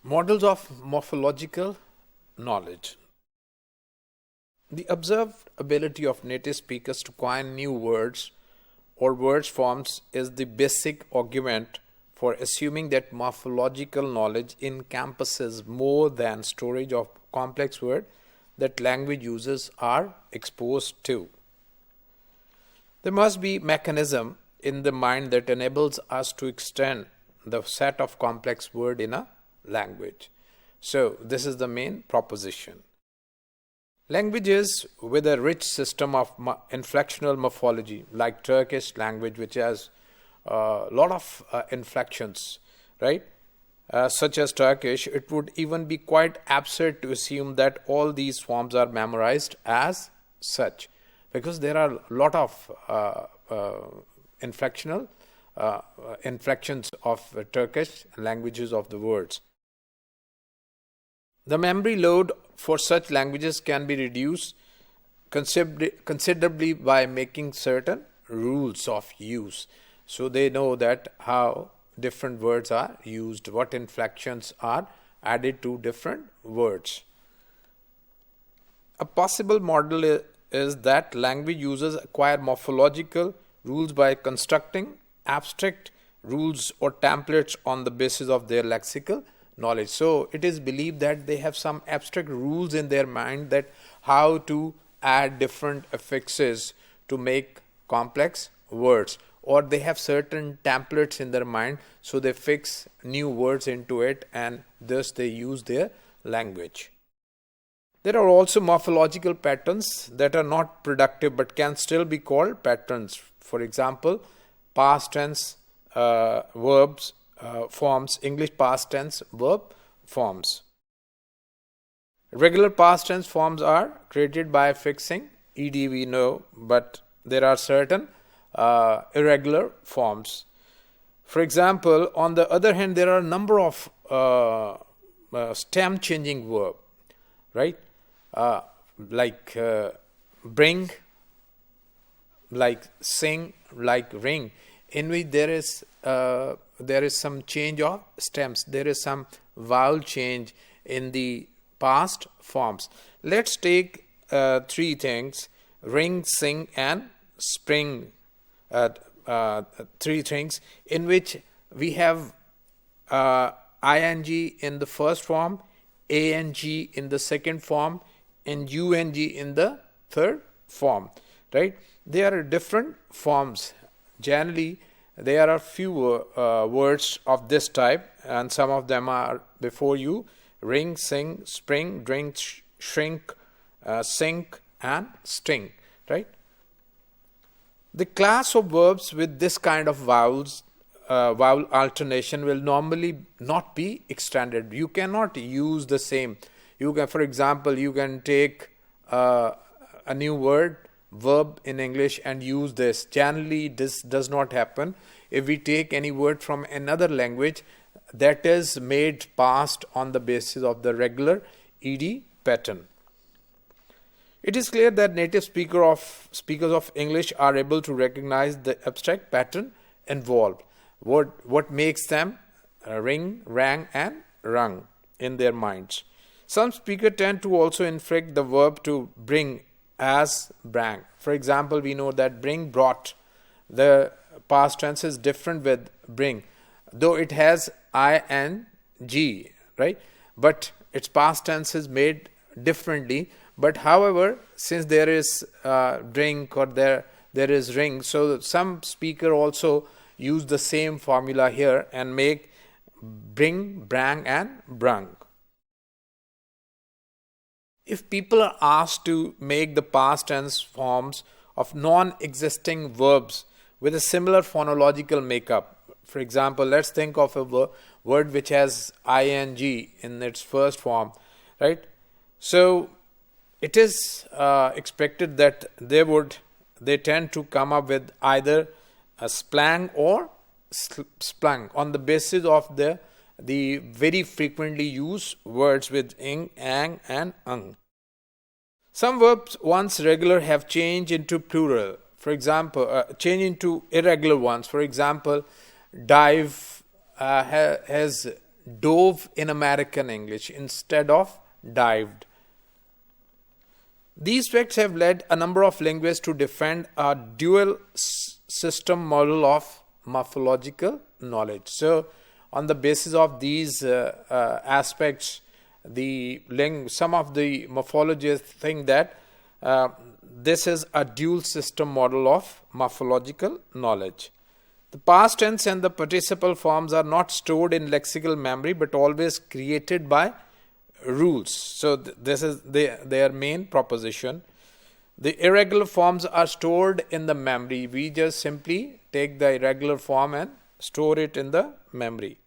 Models of morphological knowledge. The observed ability of native speakers to coin new words or word forms is the basic argument for assuming that morphological knowledge encompasses more than storage of complex words that language users are exposed to. There must be mechanism in the mind that enables us to extend the set of complex words in a language. So this is the main proposition. Languages with a rich system of inflectional morphology, like Turkish language, which has a lot of inflections, right? Such as Turkish, it would even be quite absurd to assume that all these forms are memorized as such, because there are a lot of inflections of Turkish languages of the words. The memory load for such languages can be reduced considerably by making certain rules of use. So they know that how different words are used, what inflections are added to different words. A possible model is that language users acquire morphological rules by constructing abstract rules or templates on the basis of their lexical knowledge. So it is believed that they have some abstract rules in their mind that how to add different affixes to make complex words, or they have certain templates in their mind, so they fix new words into it and thus they use their language. There are also morphological patterns that are not productive but can still be called patterns. For example, past tense verbs forms, English past tense verb forms. Regular past tense forms are created by fixing ed, we know, but there are certain irregular forms. For example, on the other hand, there are a number of stem changing verb, right? Like bring, like sing, like ring, in which there is some change of stems. There is some vowel change in the past forms. Let's take three things: ring, sing, and spring. Three things in which we have ing in the first form, ang in the second form, and ung in the third form, right? They are different forms. Generally, there are few words of this type, and some of them are before you: ring, sing, spring, drink, shrink, sink, and sting, right? The class of verbs with this kind of vowel alternation will normally not be extended. You cannot use the same. You can, for example, you can take a new word, verb in English, and use this. Generally, this does not happen. If we take any word from another language, that is made past on the basis of the regular ed pattern. It is clear that native speakers of English are able to recognize the abstract pattern involved. What makes them ring, rang, and rung in their minds. Some speakers tend to also inflect the verb to bring as brang. For example, we know that bring, brought. The past tense is different with bring, though it has ing, right? But its past tense is made differently. But however, since there is drink or there is ring, so some speaker also use the same formula here and make bring, brang, and brung. If people are asked to make the past tense forms of non-existing verbs with a similar phonological makeup, for example, let's think of a word which has ing in its first form, right? So it is expected that they tend to come up with either a splang or splung on the basis of the very frequently used words with ing, ang, and ung. Some verbs once regular have changed into plural. For example, change into irregular ones. For example, dive has dove in American English instead of dived. These facts have led a number of linguists to defend a dual system model of morphological knowledge. So, on the basis of these aspects, some of the morphologists think that this is a dual system model of morphological knowledge. The past tense and the participle forms are not stored in lexical memory but always created by rules. So this is their main proposition. The irregular forms are stored in the memory. We just simply take the irregular form and store it in the memory.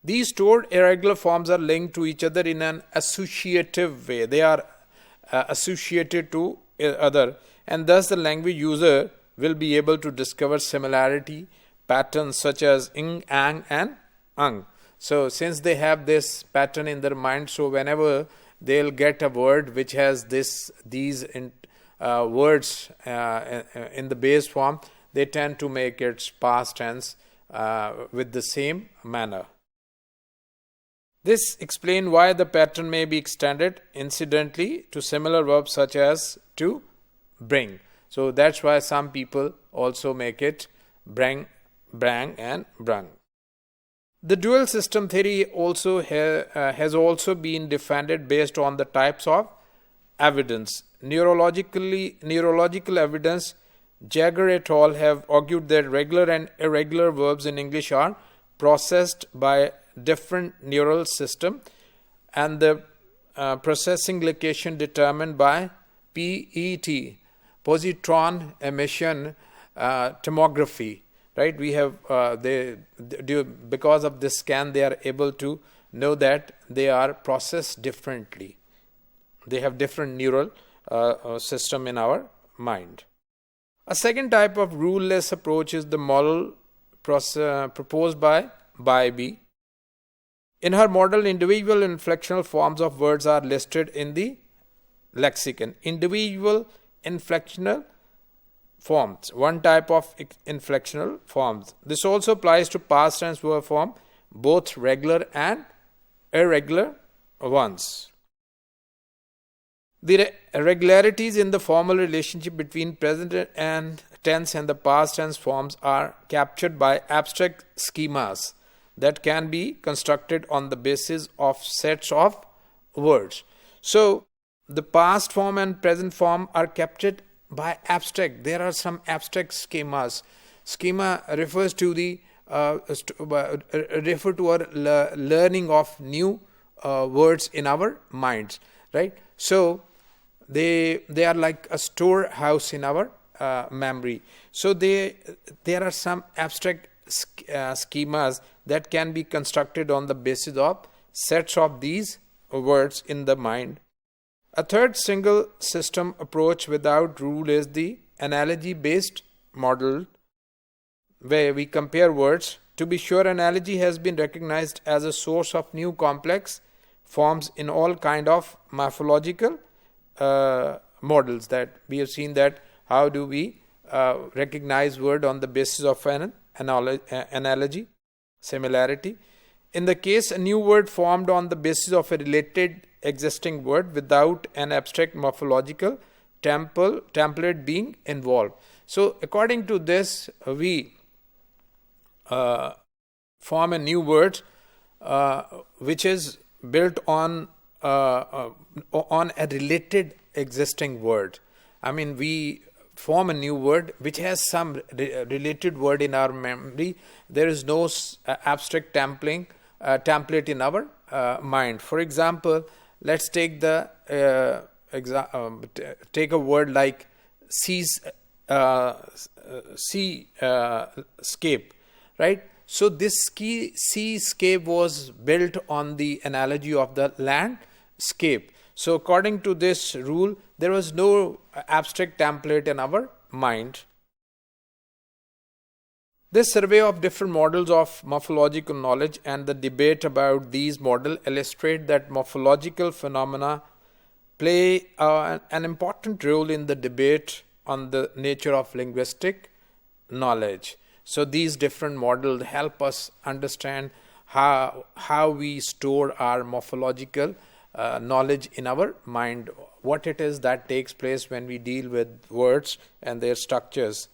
These stored irregular forms are linked to each other in an associative way. They are associated to other, and thus the language user will be able to discover similarity patterns such as ing, ang, and ang. So since they have this pattern in their mind, so whenever they'll get a word which has these words in the base form, they tend to make its past tense with the same manner. This explains why the pattern may be extended incidentally to similar verbs such as to bring. So that's why some people also make it bring, brang, and brung. The dual system theory also has also been defended based on the types of evidence. Neurological evidence, Jagger et al. Have argued that regular and irregular verbs in English are processed by different neural system and the processing location determined by PET, positron emission tomography. Right? We have because of this scan, they are able to know that they are processed differently. They have different neural system in our mind. A second type of rule-less approach is the model proposed by Bybee. In her model, individual inflectional forms of words are listed in the lexicon. Individual inflectional forms, one type of inflectional forms. This also applies to past tense verb form, both regular and irregular ones. The irregularities in the formal relationship between present tense and the past tense forms are captured by abstract schemas that can be constructed on the basis of sets of words. So, the past form and present form are captured by abstract. There are some abstract schemas. Schema refers to our learning of new words in our minds, right? So they are like a storehouse in our memory. So there are some abstract schemas that can be constructed on the basis of sets of these words in the mind. A third single system approach without rule is the analogy-based model, where we compare words. To be sure, analogy has been recognized as a source of new complex forms in all kind of morphological models. That we have seen that how do we recognize word on the basis of an analogy, similarity. In the case, a new word formed on the basis of a related existing word without an abstract morphological template being involved. So according to this, we form a new word which is built on a related existing word. I mean, we form a new word which has some related word in our memory. There is no abstract template in our mind. For example, let's take take a word like seascape, right? So this seascape was built on the analogy of the landscape. So according to this rule, there was no abstract template in our mind. This survey of different models of morphological knowledge and the debate about these models illustrate that morphological phenomena play an important role in the debate on the nature of linguistic knowledge. So these different models help us understand how we store our morphological knowledge in our mind, what it is that takes place when we deal with words and their structures.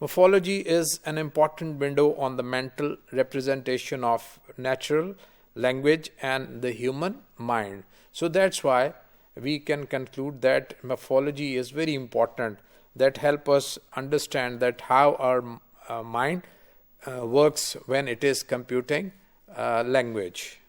Morphology is an important window on the mental representation of natural language and the human mind. So that's why we can conclude that morphology is very important, that help us understand that how our mind works when it is computing language.